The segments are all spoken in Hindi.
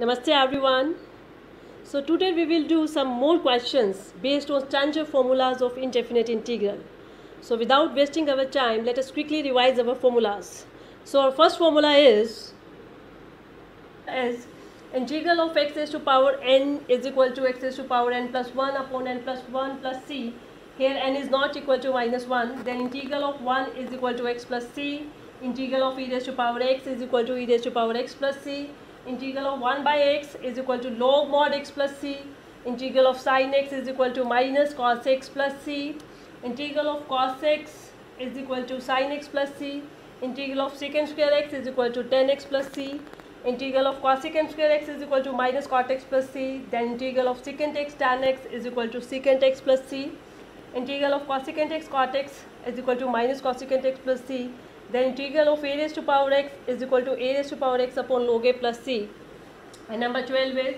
Namaste everyone. So today we will do some more questions based on standard formulas of indefinite integral. So without wasting our time, let us quickly revise our formulas. So our first formula is integral of x raised to power n is equal to x raised to power n plus 1 upon n plus 1 plus c. Here n is not equal to minus 1. Then integral of 1 is equal to x plus c. Integral of e raised to power x is equal to e raised to power x plus c. Integral of 1 by x is equal to log mod x plus c. Integral of sin x is equal to minus cos x plus c. Integral of cos x is equal to sin x plus c. Integral of secant square x is equal to tan x plus c. Integral of cosecant square x is equal to minus cot x plus c. Then integral of secant x tan x is equal to secant x plus c. Integral of cosecant x cot x is equal to minus cosecant x plus c. Then integral of a raised to power x is equal to a raised to power x upon log a plus c. And number 12 is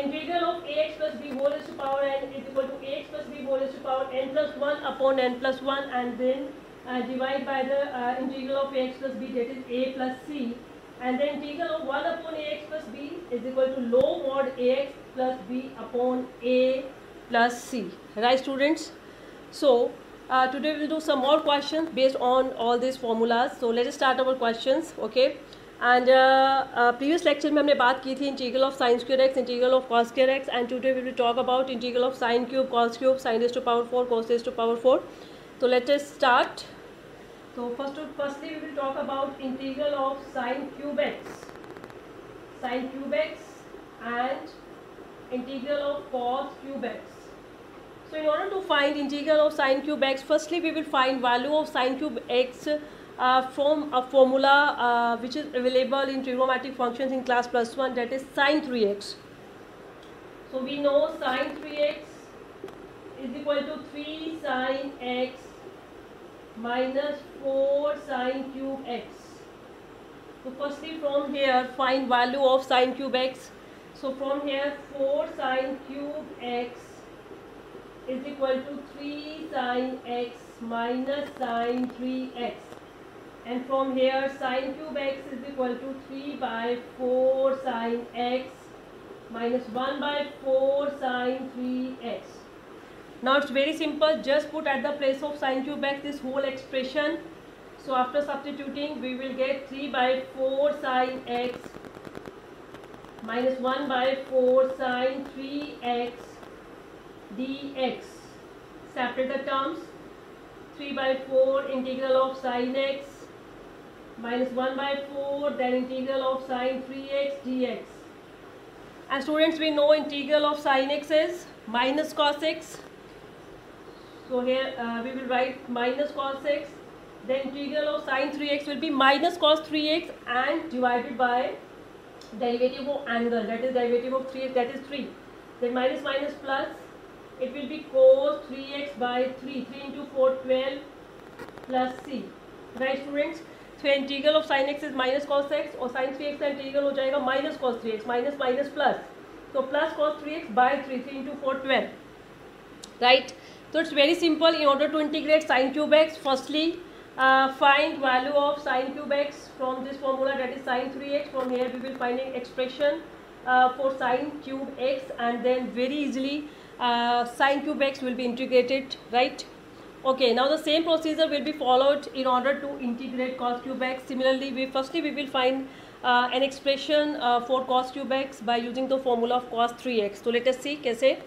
integral of ax plus b whole raised to power n is equal to ax plus b whole raised to power n plus 1 upon n plus 1, and then divide by the integral of ax plus b, that is a plus c. And the integral of 1 upon ax plus b is equal to log mod ax plus b upon a plus c. Right, students? So today we will do some more questions based on all these formulas. So let us start our questions. Okay. And previous lecture में हमने बात की थी integral of sin square x, integral of cos square x, and today we will talk about integral of sin cube, cos cube, sin raised to power 4, cos raised to power 4. So let us start. So firstly we will talk about integral of sin cube x, and integral of cos cube x. So in order to find integral of sin cube x, firstly we will find value of sin cube x from a formula which is available in trigonometric functions in class plus 1, that is sin 3x. So we know sin 3x is equal to 3 sin x minus 4 sin cube x. So firstly from here find value of sin cube x. So from here 4 sin cube x is equal to 3 sin x minus sin 3x, and from here sin cube x is equal to 3 by 4 sin x minus 1 by 4 sin 3x. Now it's very simple, just put at the place of sin cube x this whole expression. So after substituting we will get 3 by 4 sin x minus 1 by 4 sin 3x dx. Separate the terms. 3 by 4 integral of sin x minus 1 by 4, then integral of sin 3x dx. And students, we know integral of sin x is minus cos x. So here we will write minus cos x. The integral of sin 3x will be minus cos 3x and divided by derivative of angle, that is derivative of 3x, that is 3. Then minus minus plus, it will be cos 3x by 3. 3 into 4, 12 plus c. Right, students? So integral of sin x is minus cos x, और sin 3x का integral हो जाएगा minus cos 3x, minus minus plus. So plus cos 3x by 3. 3 into 4, 12. Right? So it's very simple. In order to integrate sin cube x, firstly find value of sin cube x from this formula, that is sin 3x. From here we will find an expression for sin cube x, and then very easily sin cube x will be integrated, right? Okay, now the same procedure will be followed in order to integrate cos cube x. Similarly, we will find an expression for cos cube x by using the formula of cos 3x. So let us see कैसे.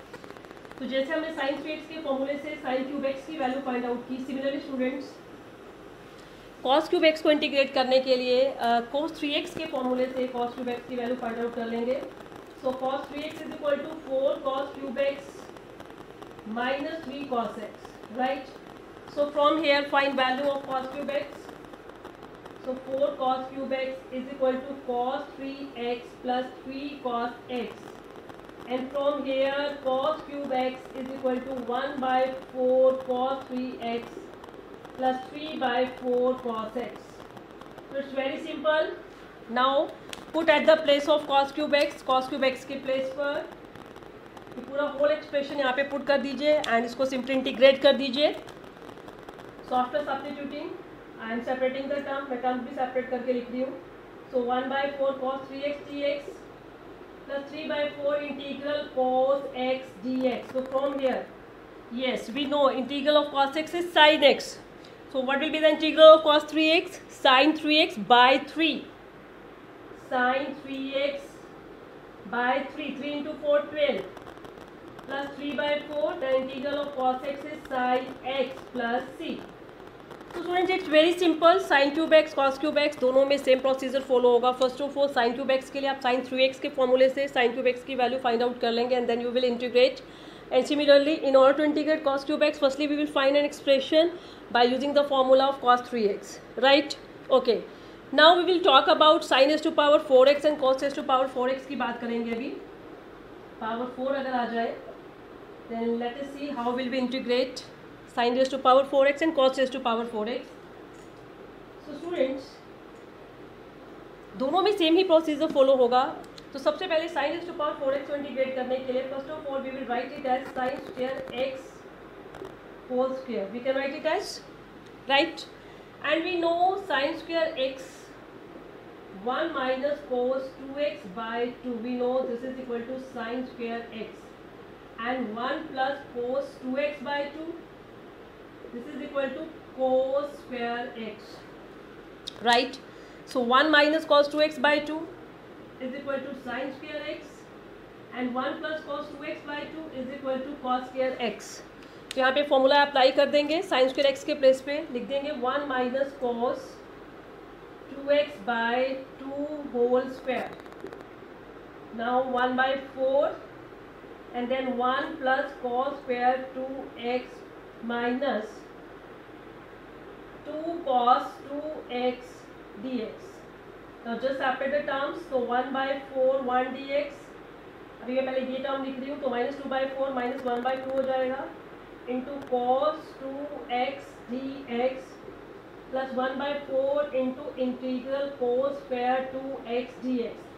तो जैसे हमने sin 3x के फॉर्मूले से sin cube x की वैल्यू फाइंड आउट की, similarly students cos cube x को इंटीग्रेट करने के लिए cos 3x के फॉर्मूले से cos cube x की वैल्यू फाइंड आउट कर लेंगे. So cos 3x is equal to 4 cos cube x minus 3 cos x, right? So from here find value of cos cube x. So 4 cos cube x is equal to cos 3x plus 3 cos x, and from here cos cube x is equal to 1 by 4 cos 3x plus 3 by 4 cos x. So it's very simple. Now put at the place of cos cube x के place पर ये पूरा होल एक्सप्रेशन यहाँ पे पुट कर दीजिए एंड इसको सिंपली इंटीग्रेट कर दीजिए. So after substituting, I am separating the term. मैं terms भी separate करके लिख रही हूँ. So 1 by 4 cos 3x dx plus 3/4 integral cos x dx. So from here, yes, we know integral of cos x is sin x. So what will be the integral of cos 3x? Sin 3x by 3. Sin 3x by 3. 3 into 4, 12. Plus 3/4. The integral of cos x is sin x plus c. तो students it's very simple. Sine cube x cos cube x दोनों में सेम प्रोसीजर फॉलो होगा. First of all sine cube x के लिए आप साइन 3x के फॉर्मूले से साइन क्यूब एक्स की वैल्यू फाइंड आउट कर लेंगे and then you will integrate. And similarly in order to integrate cos cube x firstly we will find an expression by using the formula of cos 3x. Right. Okay. Now we will talk about sine s to power 4x and cos s to power 4x की बात करेंगे. अभी पावर 4 अगर आ जाए then let us see how will we integrate sin raised to power 4x and cos raised to power 4x. So students दोनों में सेम ही प्रोसीजर फॉलो होगा. तो सबसे पहले sin raised to power 4x को इंटीग्रेट करने के लिए first of all we will write it as sin square x whole square. We can write it as, right, and we know sin square x 1 minus cos 2x by 2. We know this is equal to sin square x, and 1 plus cos 2x by 2. This is equal to cos square x, right? So 1 minus cos 2x by 2 is equal to sin square x, and 1 plus cos 2x by 2 is equal to cos square x. तो यहाँ पे फॉर्मूला अप्लाई कर देंगे. साइन स्क्वायर एक्स के प्लेस पे लिख देंगे 1 minus cos 2x by 2 whole square. Now 1/4 and then 1 plus cos square 2x minus 2 cos 2x dx. Now just separate the terms. So 1/4 1 dx. अभी मैं पहले ये टर्म लिख रही हूँ तो -2/4 minus 1/2 हो जाएगा into cos 2x dx plus 1/4 into integral cos square 2x dx.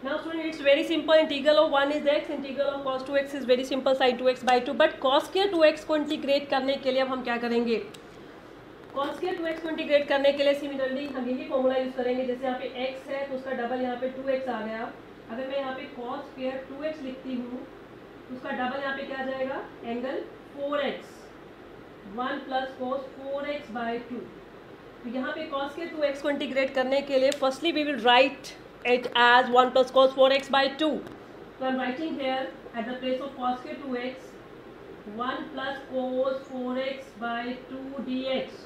Now student it's very simple. Integral of 1 is x, integral of cos 2x is very simple sin 2x by 2. But cos square 2x को इंटीग्रेट करने के लिए अब हम क्या करेंगे? cos square 2x को इंटीग्रेट करने के लिए सिमिलरली हम यही फॉर्मूला यूज करेंगे. जैसे यहाँ पे x है तो उसका डबल यहाँ पे 2x आ गया. अगर मैं यहाँ पे cos square 2x लिखती हूँ तो उसका डबल यहाँ पे क्या आ जाएगा? Angle 4x. 1 plus cos 4x by 2. तो यहाँ पे cos square 2x को इंटीग्रेट करने के लिए firstly we will write it as 1 plus cos 4x by 2. So I am writing here at the place of cos square 2x 1 plus cos 4x by 2 dx.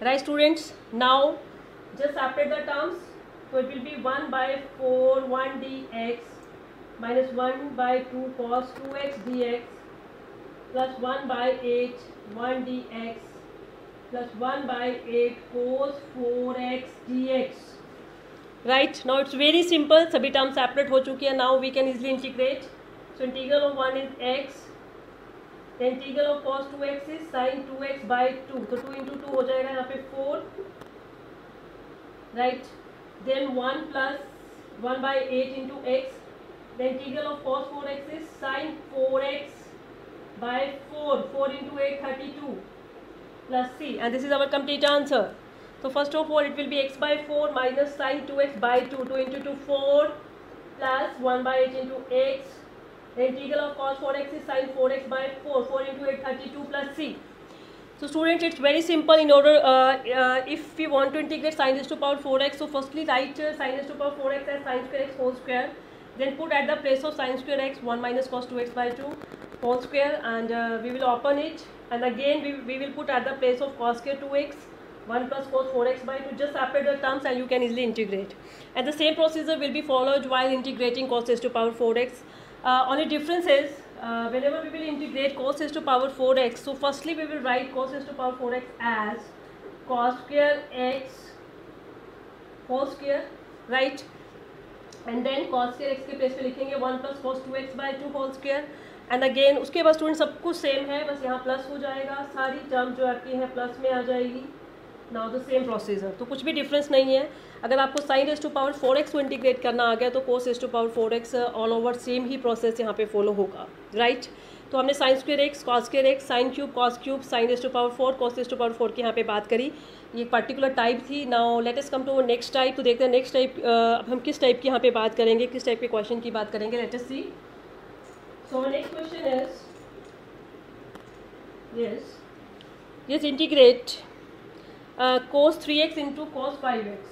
Right students, now just separate the terms. So it will be 1/4 1 dx minus 1/2 cos 2x dx plus 1/8 1 dx plus 1/8 cos 4x dx. Right, now it's very simple. सभी टर्म सेपरेट हो चुकी है. Now we can easily integrate. So integral of 1 is x. The integral of cos 2x is sin 2x by 2. तो 2 into 2 हो जाएगा यहाँ पे 4. Right. Then 1 plus 1/8 into x. The integral of cos 4x is sin 4x by 4. 4 into 8 32 plus c. And this is our complete answer. So first of all it will be x/4 minus sin 2x by 2. 2 into 2 4 plus 1/8 into x. The integral of cos 4x is sin 4x by 4. 4 into 8 32 plus c. So students it's very simple. In order if we want to integrate sin raised to power 4x, so firstly write sin raised to power 4x as sin square x whole square. Then put at the place of sin square x 1 minus cos 2x by 2 whole square, and we will open it, and again we will put at the place of cos square 2x 1 plus cos 4x by 2. Just separate the terms and you can easily integrate. And the same procedure will be followed while integrating cos raised to power 4x. Only difference is whenever we will integrate cos raised to power 4x, so firstly we will write cos raised to power 4x as cos square x whole square, right? And then cos square x के प्लेस पे लिखेंगे 1 plus cos 2x by 2 whole square. And again उसके बाद स्टूडेंट सब कुछ सेम है, बस यहाँ प्लस हो जाएगा. सारी टर्म जो आपकी है प्लस में आ जाएगी. नाउ द सेम प्रोसीजर, तो कुछ भी डिफरेंस नहीं है। अगर आपको sign raise to power 4x को इंटीग्रेट करना आ गया तो cos raise to power 4x all over same ही प्रोसेस यहाँ पे फॉलो होगा, राइट। तो हमने sine square x, cos square x, sine cube, cos cube, sine raise to power 4, cos raise to power 4 की यहाँ पे बात करी। ये एक पर्टिकुलर टाइप थी। Now let us come to next type. तो देखते हैं नेक्स्ट टाइप अब हम किस टाइप की यहाँ पे बात करेंगे, किस टाइप के क्वेश्चन की बात करेंगे। Let us see. So next question is yes integrate cos 3x into cos 5x,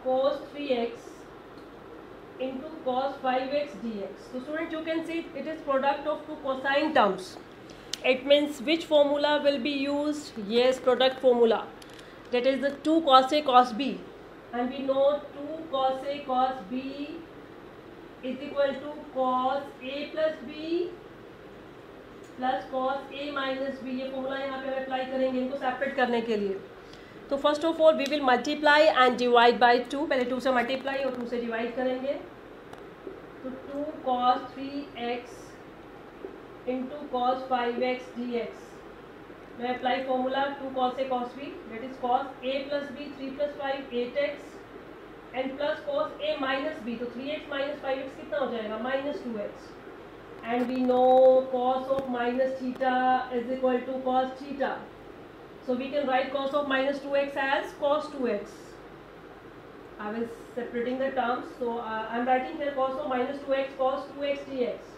cos 3x into cos 5x dx. So student, you can see it is product of two cosine terms. It means which formula will be used? Yes, product formula, that is the 2 cos a cos b, and we know 2 cos a cos b is equal to cos a plus b plus cos a minus b. ये फॉर्मूला यहाँ पे हम अप्लाई करेंगे इनको सेपरेट करने के लिए। तो first of all we will multiply and divide by 2। पहले 2 से मल्टीप्लाई और 2 से डिवाइड करेंगे। तो 2 cos 3x into cos 5x dx। मैं apply formula 2 cos a cos b, that is cos a plus b 3 plus 5 8x and plus cos a minus b। तो 3x माइनस 5x कितना हो जाएगा? Minus 2x। And we know cos of minus theta is equal to cos theta. So we can write cos of minus 2x as cos 2x. I will separating the terms. So I am writing here cos of minus 2x cos 2x dx.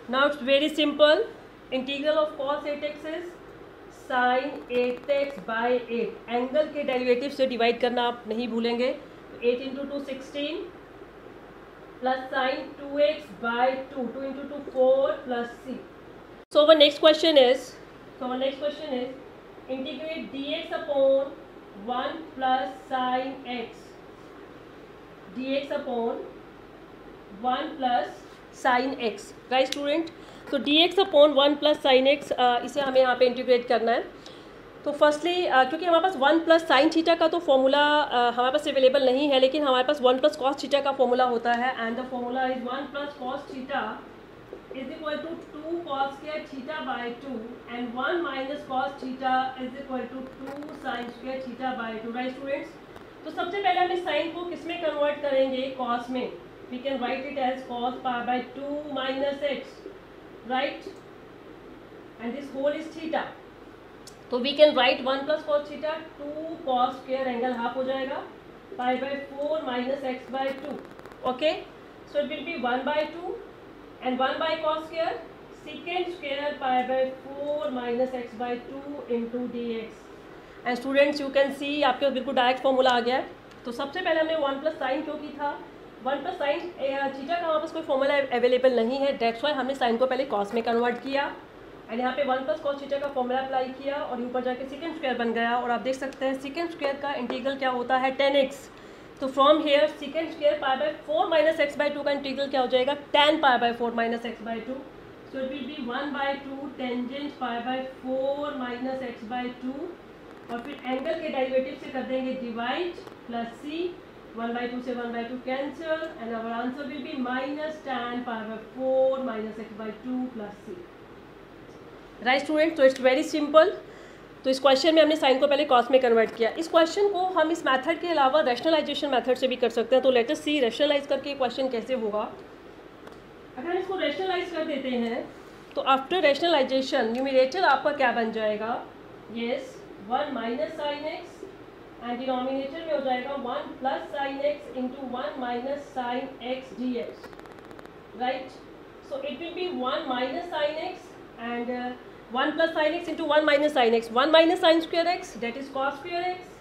Now it's very simple. Integral of cos 8x is sin 8x by 8. Angle के डेरिवेटिव से डिवाइड करना आप नहीं भूलेंगे। 8 into 2 16 plus sin 2x by 2, 2 into 2 4 plus c. So our next question is integrate dx upon 1 plus sin x, dx upon 1 plus sin x, right student। तो dx upon 1 plus sin x इसे हमें यहाँ पे इंटीग्रेट करना है। तो फर्स्टली क्योंकि हमारे पास 1 प्लस साइन थीटा का तो फॉर्मूला हमारे पास अवेलेबल नहीं है, लेकिन हमारे पास 1 प्लस कॉस थीटा का फॉर्मूला होता है। And the formula is 1 plus cos theta is equal to 2 cos square theta by 2 and 1 minus cos theta is equal to 2 sine square theta by 2, right students. तो सबसे पहले हम इस साइन को किस में कन्वर्ट करेंगे? कॉस में। We can write it as cos pi by 2 minus x, right, and this whole is theta. तो we can write 1 plus cos theta 2 cos square angle half हो जाएगा pi by 4 minus x by 2, okay. So it will be 1 by 2 and 1 by cos square second square pi by 4 minus x by 2 into d x. And students you can सी आपके बिल्कुल डायरेक्ट फॉर्मूला आ गया है। तो सबसे पहले हमने 1 प्लस साइन क्यों की था? 1 प्लस साइन थीटा का हमारे पास कोई फॉर्मूला अवेलेबल नहीं है, दैट्स वाई हमने साइन को पहले कॉस में कन्वर्ट किया एंड यहाँ पे 1 प्लस कॉस थीटा का फॉर्मूला अप्लाई किया और ऊपर जाके सेकंड स्क्वायर बन गया। और आप देख सकते हैं सेकंड स्क्वायर का इंटीग्रल क्या होता है? 10x। तो from here second square pi by 4 minus x by 2 का इंटीग्रल क्या हो जाएगा? 10 pi by 4 minus x by 2। So it will be 1 by 2 tangent pi by 4 minus x by 2 और फिर एंगल के डेरिवेटिव से कर देंगे डिवाइड प्लस सी। 1 बाय 2 से 1 by 2 cancel and our answer will be minus tan pi by 4 minus x by 2 plus c, right student. तो इट्स वेरी सिंपल। तो इस क्वेश्चन में हमने साइन को पहले कॉस में कन्वर्ट किया। इस क्वेश्चन को हम इस मेथड के अलावा रैशनलाइजेशन मेथड से भी कर सकते हैं। तो लेट अस सी रैशनलाइज करके क्वेश्चन कैसे होगा। अगर इसको रैशनलाइज कर देते हैं तो आफ्टर रैशनलाइजेशन न्यूमरेटर आपका क्या बन जाएगा? Yes 1 minus sine x and denominator में हो जाएगा 1 plus sine x into 1 minus sine x D x, right. So it will be 1 minus sine x and 1 plus sin x into 1 minus sin x, 1 minus sin square x, that is cos square x.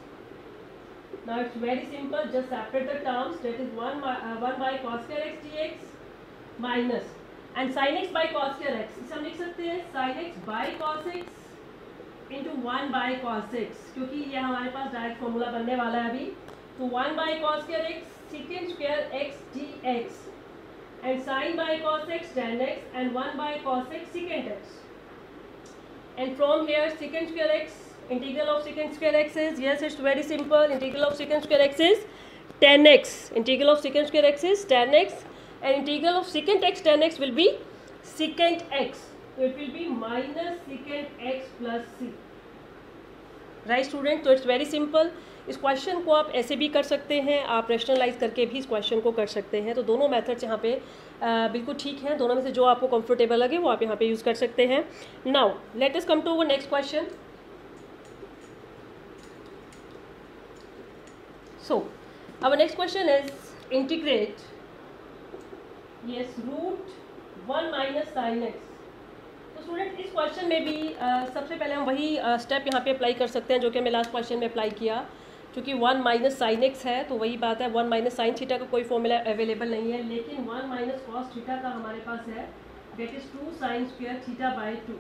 Now it's very simple, just separate the terms, that is 1 by cos square x dx minus and sin x by cos square x, इसे हम लिख सकते हैं sin x by cos x into 1 by cos x, क्योंकि ये हमारे पास डायरेक्ट फॉर्मूला बनने वाला है अभी। तो 1 by cos square x secant square x dx and sin by cos x tan x and 1 by cos x secant x. And from here secant square x, integral of secant square x is, yes it's very simple, integral of secant square x is tan x, integral of secant square x is tan x and integral of secant x tan x will be secant x. So it will be minus secant x plus c. Right student, तो इट्स वेरी सिंपल। इस क्वेश्चन को आप ऐसे भी कर सकते हैं, आप रेशनलाइज करके भी इस क्वेश्चन को कर सकते हैं। तो दोनों मेथड्स यहाँ पे बिल्कुल ठीक हैं, दोनों में से जो आपको कंफर्टेबल लगे वो आप यहाँ पे यूज़ कर सकते हैं। Now let us come to our next question. So our next question is integrate root 1 minus sin x। तो स्टूडेंट इस क्वेश्चन में भी सबसे पहले हम वही स्टेप यहाँ पे अप्लाई कर सकते हैं जो कि हमें लास्ट क्वेश्चन में अप्लाई किया। क्योंकि 1 माइनस साइन एक्स है तो वही बात है, 1 माइनस साइन थीटा का कोई फॉर्मूला अवेलेबल नहीं है, लेकिन 1 माइनस कॉस थीटा का हमारे पास है, that is 2 sine square theta by 2।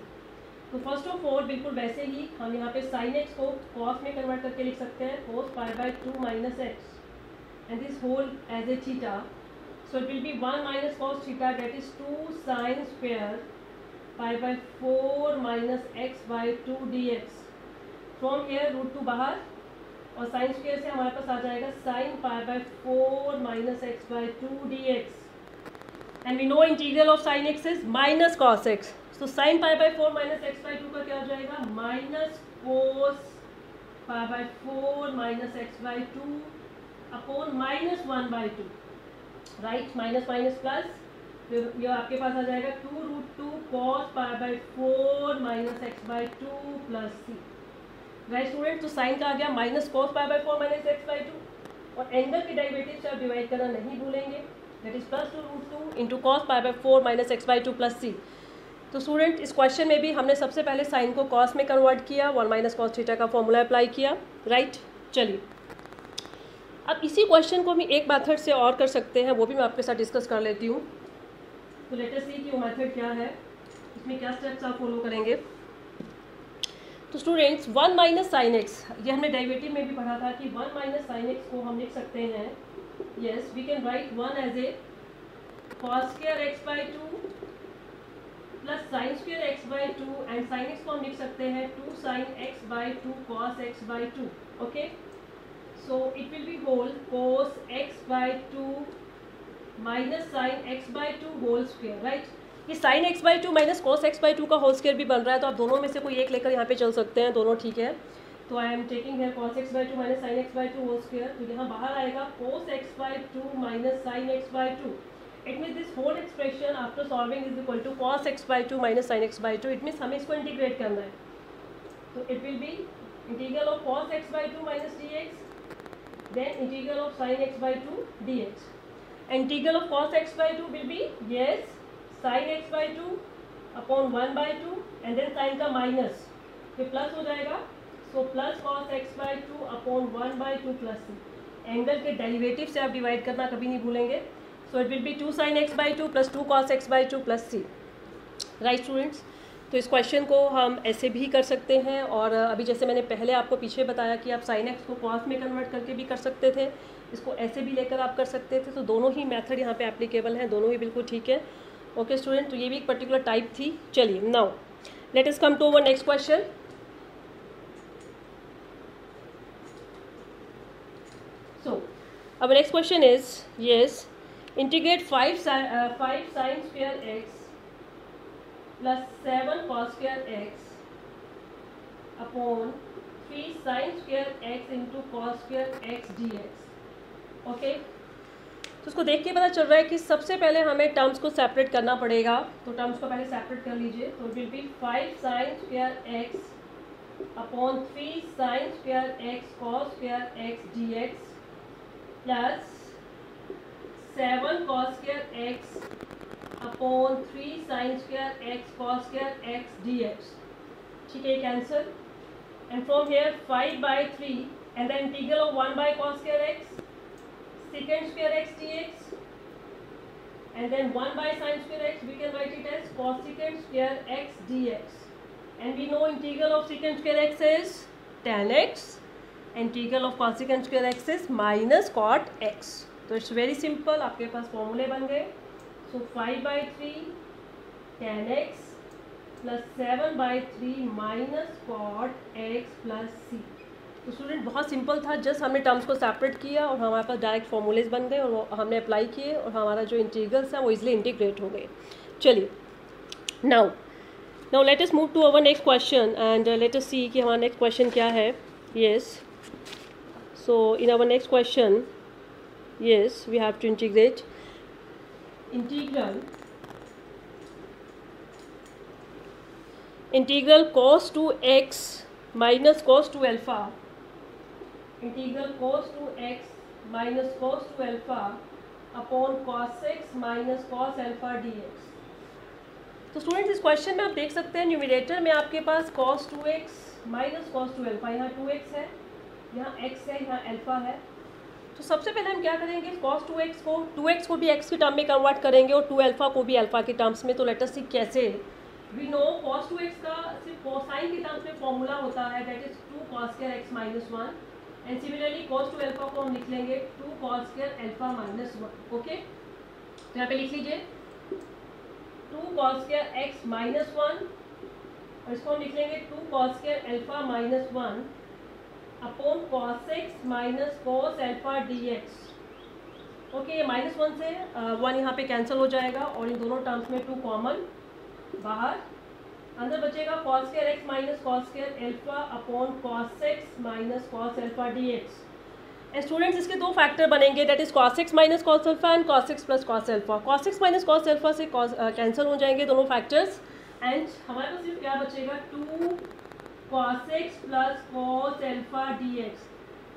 तो फर्स्ट ऑफ ऑल बिल्कुल वैसे ही हम यहाँ पे साइन एक्स को कॉस में कन्वर्ट करके लिख सकते हैं, cos pi by 2 minus x and this whole as a theta, so it will be 1 minus cos theta, that is 2 sin square pi by 4 minus x by 2 dx। from here root 2 बाहर और sin square से हमारे पास आ जाएगा sin pi by 4 minus x by 2 dx, and we know integral of sin x is minus cos x, so sin pi by 4 minus x by 2 का क्या हो जाएगा, minus cos pi by 4 minus x by 2 upon minus 1 by 2, right, minus minus plus, फिर ये आपके पास आ जाएगा 2 root 2 cos pi by 4 minus x by 2 plus c. Right student, तो साइन का आ गया minus cos pi by 4 minus x by 2, और एंगल के डेरिवेटिव से आप डिवाइड करना नहीं भूलेंगे, that is plus 2 root 2 into cos pi by 4 minus x by 2 plus C. तो स्टूडेंट इस क्वेश्चन में भी हमने सबसे पहले साइन को कॉस में कन्वर्ट किया, 1 माइनस कॉस थीटा का फॉर्मूला अप्लाई किया, राइट। चलिए अब इसी क्वेश्चन को हम एक मेथड से और कर सकते हैं, वो भी मैं आपके साथ डिस्कस कर लेती हूँ। तो लेट अस सी कि वो मेथड क्या है, इसमें क्या स्टेप्स आप फॉलो करेंगे। तो स्टूडेंट्स 1 माइनस साइन एक्स, ये हमने डेरिवेटिव में भी पढ़ा था कि 1 माइनस साइन एक्स को हम लिख सकते हैं, yes we can write 1 as a cos square x by 2 plus sine square x by 2, and sine x को हम लिख सकते हैं 2 sine x by 2 cos x by 2, okay. So it will be whole cos x by 2 minus sin x by 2 whole square, right। ये sin x by 2 minus cos x by 2 का होल स्क्वायर भी बन रहा है, तो आप दोनों में से कोई एक लेकर यहाँ पे चल सकते हैं, दोनों ठीक है। तो आई एम टेकिंग है cos x by 2 minus sin x by 2 whole square, तो यहाँ बाहर आएगा cos x by 2 minus sin x by 2। It means this whole expression after solving is equal to cos x by 2 minus sin x by 2। It means हमें इसको इंटीग्रेट करना है, तो it will be integral of cos x by 2 minus dx, then integral of sin x by 2 dx, integral of cos x by 2 will be yes sin x by 2 upon 1 by 2, and then sin का माइनस फिर प्लस हो जाएगा, so plus cos x by 2 upon 1 by 2 plus c। Angle के डेरिवेटिव से आप डिवाइड करना कभी नहीं भूलेंगे, so it will be 2 sin x by 2 plus 2 cos x by 2 plus c, right students. तो इस क्वेश्चन को हम ऐसे भी कर सकते हैं, और अभी जैसे मैंने पहले आपको पीछे बताया कि आप साइन एक्स को कॉस में कन्वर्ट करके भी कर सकते थे, इसको ऐसे भी लेकर आप कर सकते थे, तो दोनों ही मेथड यहाँ पे एप्लीकेबल हैं, दोनों ही बिल्कुल ठीक है, ओके स्टूडेंट। तो ये भी एक पर्टिकुलर टाइप थी। चलिए now let us come to our next question. So our next question is yes integrate 5 sin square x plus 7 cos square x upon 3 sin square x into cos square x dx, okay. तो उसको देख के पता चल रहा है कि सबसे पहले हमें टर्म्स को सेपरेट करना पड़ेगा, तो टर्म्स को पहले सेपरेट कर लीजिए। तो will be 5 sin square x upon 3 sin square x cos square x dx plus 7 cos square x upon 3 sin square x cos square x dx, ठीक है, cancel, and from here 5 by 3 and the integral of 1 by cos square x secant square x dx, and then 1 by sin square x we can write it as cosecant square x dx, and we know integral of secant square x is tan x, integral of cosecant square x is minus cot x। तो इट्स वेरी सिंपल, आपके पास फॉर्मूले बन गए। So 5 by 3 tan x plus 7 by 3 minus cot x plus c। तो स्टूडेंट बहुत सिंपल था, जस्ट हमने टर्म्स को सेपरेट किया और हमारे पास डायरेक्ट फॉर्मूलेज बन गए और हमने अप्लाई किए और हमारा जो इंटीग्रल्स हैं वो इजीली इंटीग्रेट हो गए। चलिए now let us move to our next question, and let us see कि हमारा नेक्स्ट क्वेश्चन क्या है। Yes. So in our next question, yes, we have to integrate integral cos 2x minus cos 2 alpha, integral cos 2x minus cos 2 alpha upon cos x minus cos alpha dx. तो स्टूडेंट्स इस क्वेश्चन में आप देख सकते हैं न्यूमिनेटर में आपके पास cos 2x minus cos 2 alpha, यहाँ 2x है, यहाँ x है, यहाँ अल्फा है. तो सबसे पहले हम क्या करेंगे, cos 2x को भी x की टर्म में कन्वर्ट करेंगे और 2 अल्फा को भी अल्फा की टर्म्स में. तो लेट अस सी कैसे. वी नो cos 2x का सिर्फ कोसाइन की टर्म्स में फॉर्मूला होता है, that is 2 cos square x minus 1. And similarly cos 2 alpha को हम लिख लेंगे 2 cos square alpha minus 1. Okay, तो यहाँ पे लिख लीजिए 2 cos स्क्वायर x माइनस 1 और इसको हम लिख लेंगे 2 cos square alpha minus 1 upon cos x minus cos alpha dx. Okay, ये माइनस 1 से 1 यहाँ पे कैंसिल हो जाएगा और इन दोनों टर्म्स में 2 कॉमन बाहर, अंदर बचेगा cos square x minus cos square alpha upon cos x minus cos alpha dx. Students इसके दो फैक्टर बनेंगे, that is cos x minus cos alpha and cos x plus cos alpha. cos x minus cos alpha से कैंसिल हो जाएंगे दोनों फैक्टर्स एंड हमारे पास सिर्फ क्या बचेगा 2 cos x plus cos alpha dx.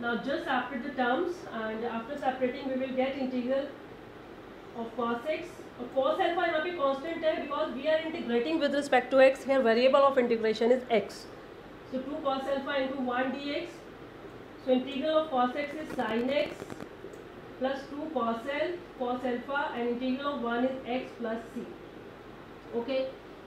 Now just separate the terms and after separating we will get integral of cos x. और cos अल्फा यहाँ पे कांस्टेंट है because we are integrating with respect to x. Here variable of integration is x. So 2 cos alpha into 1 dx. So integral of cos x is sin x plus 2 cos alpha and integral of 1 is x plus c. Okay,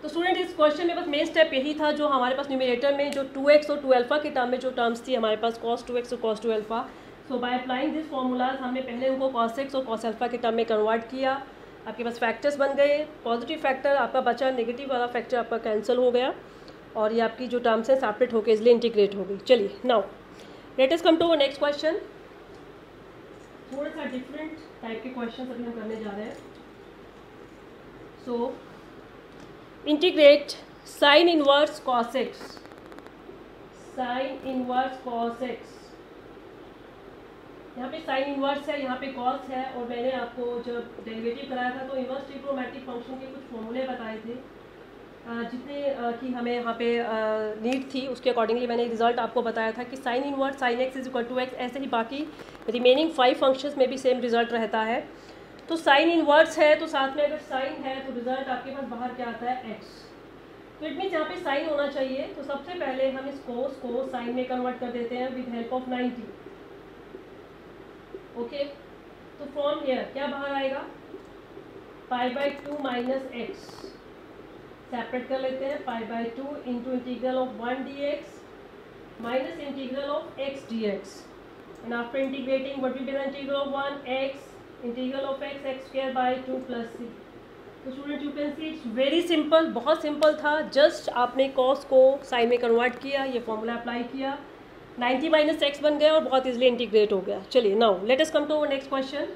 तो स्टूडेंट इस क्वेश्चन में बस मेन स्टेप यही था जो हमारे पास न्यूमिनेटर में जो 2x और 2 अल्फा के टर्म में जो टर्म्स थी हमारे पास cos 2x और cos 2 alpha. So by applying this formulas हमने पहले उनको cos x और cos अल्फा के टर्म में कन्वर्ट किया. आपके पास फैक्टर्स बन गए, पॉजिटिव फैक्टर आपका बचा, नेगेटिव वाला फैक्टर आपका कैंसिल हो गया और ये आपकी जो टर्म्स हैं सेपरेट होकर इसलिए इंटीग्रेट हो गई. चलिए now let us come to our next question. थोड़ा सा डिफरेंट टाइप के क्वेश्चन अभी हम करने जा रहे हैं. So integrate sine inverse cos x, sine inverse cos x. यहाँ पे साइन इनवर्स है, यहाँ पे cos है और मैंने आपको जब डेरिवेटिव कराया था तो इनवर्स ट्रिग्नोमेट्रिक फंक्शन के कुछ फॉर्मूले बताए थे जितने की हमें यहाँ पे नीड थी उसके अकॉर्डिंगली मैंने रिजल्ट आपको बताया था कि sine inverse sine x is equal to x. ऐसे ही बाकी रिमेनिंग 5 फंक्शंस में भी सेम रिजल्ट रहता है. तो साइन इनवर्स है तो साथ में अगर साइन है तो रिजल्ट आपके पास बाहर क्या आता है एक्स. तो इट मीन्स यहाँ पे साइन होना चाहिए. तो सबसे पहले हम इस कोस को साइन में कन्वर्ट कर देते हैं विद हेल्प ऑफ 90. ओके, तो फ्रॉम हियर क्या बाहर आएगा π/2 माइनस एक्स. सेपरेट कर लेते हैं π/2 into integral of 1 dx minus integral of x dx. And after integrating what will be the integral of 1 x integral of x square by 2 plus c. तो student you can see it's very simple, बहुत सिंपल था. जस्ट आपने cos को साइन में कन्वर्ट किया, ये फॉर्मूला अप्लाई किया, 90 माइनस एक्स बन गया और बहुत इजीली इंटीग्रेट हो गया. चलिए now let us come to our next question.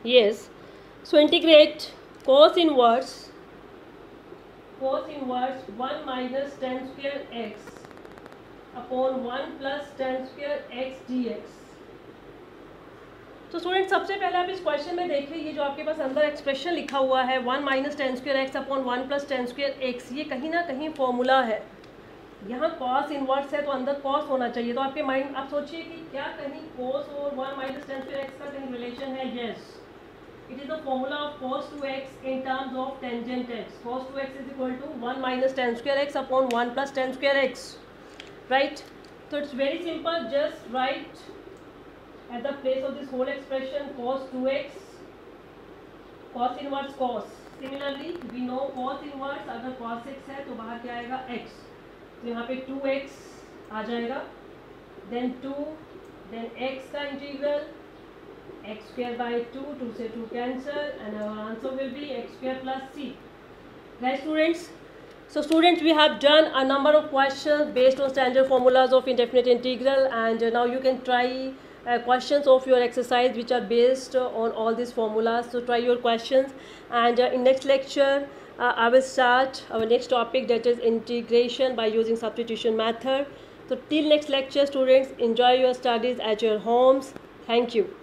Yes, so integrate cos inverse 1 minus tan square x upon 1 plus tan square x dx. तो स्टूडेंट सबसे पहले आप इस क्वेश्चन में देखिए ये जो आपके पास अंदर एक्सप्रेशन लिखा हुआ है 1 minus ten square x upon 1 plus ten square x, ये कहीं ना कहीं फॉर्मूला है. यहाँ cos इनवर्स है तो अंदर cos होना चाहिए. तो आपके माइंड आप सोचिए कि क्या कहीं cos और 1 माइनस टेन स्क्वायर एक्स का कहीं रिलेशन है. Yes, it is the formula of cos 2x in terms of tangent x. Cos 2x is equal to 1 minus tan square x upon 1 plus tan square x, right? So it's very simple, just write at the place of this whole expression cos 2x, cos inverse cos. Similarly we know cos inverse अगर cos x है तो बाहर क्या आएगा x. तो यहाँ पे 2x आ जाएगा, then 2, then x का इंटीग्रल x square by 2, 2 से 2 cancel and our answer will be x square plus c. Right students? So students, we have done a number of questions based on standard formulas of indefinite integral and now you can try questions of your exercise which are based on all these formulas. So try your questions and in next lecture I will start our next topic, that is integration by using substitution method. So till next lecture students, enjoy your studies at your homes. Thank you.